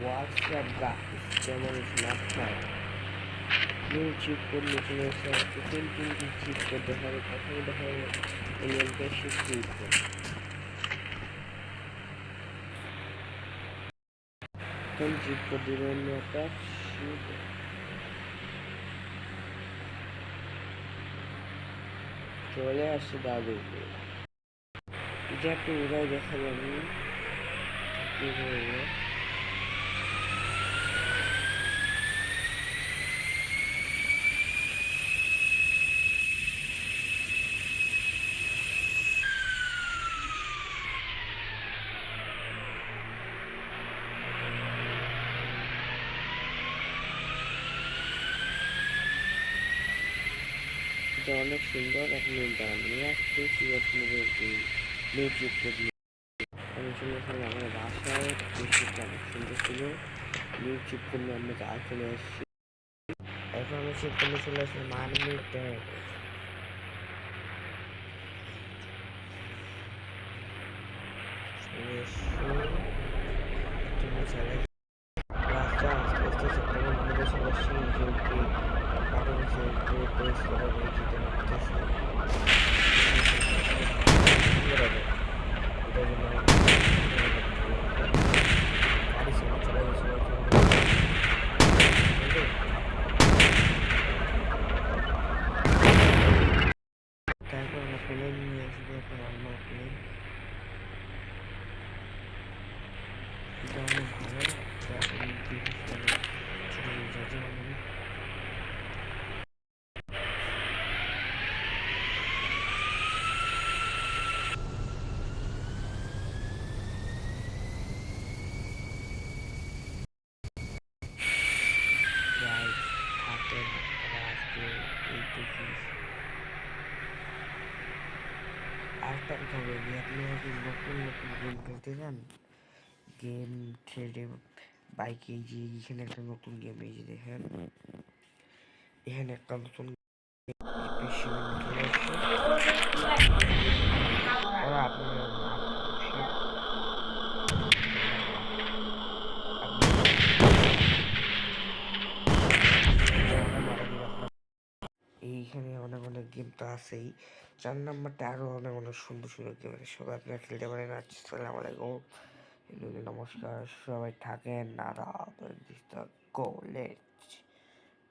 WhatsApp guys, যেমন Snapchat new chip code নিচে রয়েছে তিনটি চিপ কোড দেখা হবে। প্রথমে দেখা হবে মেম্বারশিপ চিপ কোড। প্রথম চিপ কোড দিবেন একটা চলে আসছে দাদু। এটা একটু উড়াই দেখাবো আমি কিভাবে। এটা অনেক সুন্দর। এখন নিয়ে আসতেছি নিউ চিপ কোড। আমি শুনেছিলাম আমার বাসায় চিপটা অনেক সুন্দর ছিল। নিউ চিপ কোড নিয়ে আমরা যা চলে আসছি। এখন আমি চিপ কোড চলে আসলাম আনলিমিটেড। রাস্তা আস্তে আস্তে সেপ্টেম্বর মধ্যে চলে আসছি। জলদি বারো বছর প্রেস করে যেতে লাগতেছে। এটার জন্য গাড়ি চলে গেছিল। তারপর আমরা প্লেন নিয়ে আসবো। এখন আমরা প্লেন এটা অনেক ভালো একটা জিনিস মানে ছোটো যাতে মানে থাকেন আজকে এইটুকু। আরেকটা কথা বলি, আপনি যদি নতুন নতুন গেম খেলতে চান, গেম খেলে বাইকে এই যে এখানে একটা নতুন গেম এই যে দেখেন এখানে একটা নতুন এইখানে অনেক অনেক গেম তো আছেই। 4 নাম্বারটা আরো অনেক অনেক সুন্দর সুন্দর গেম আছে, সবাই আপনারা খেলতে পারেন। আসসালামু আলাইকুম, নমস্কার, সবাই থাকেন। আদাব,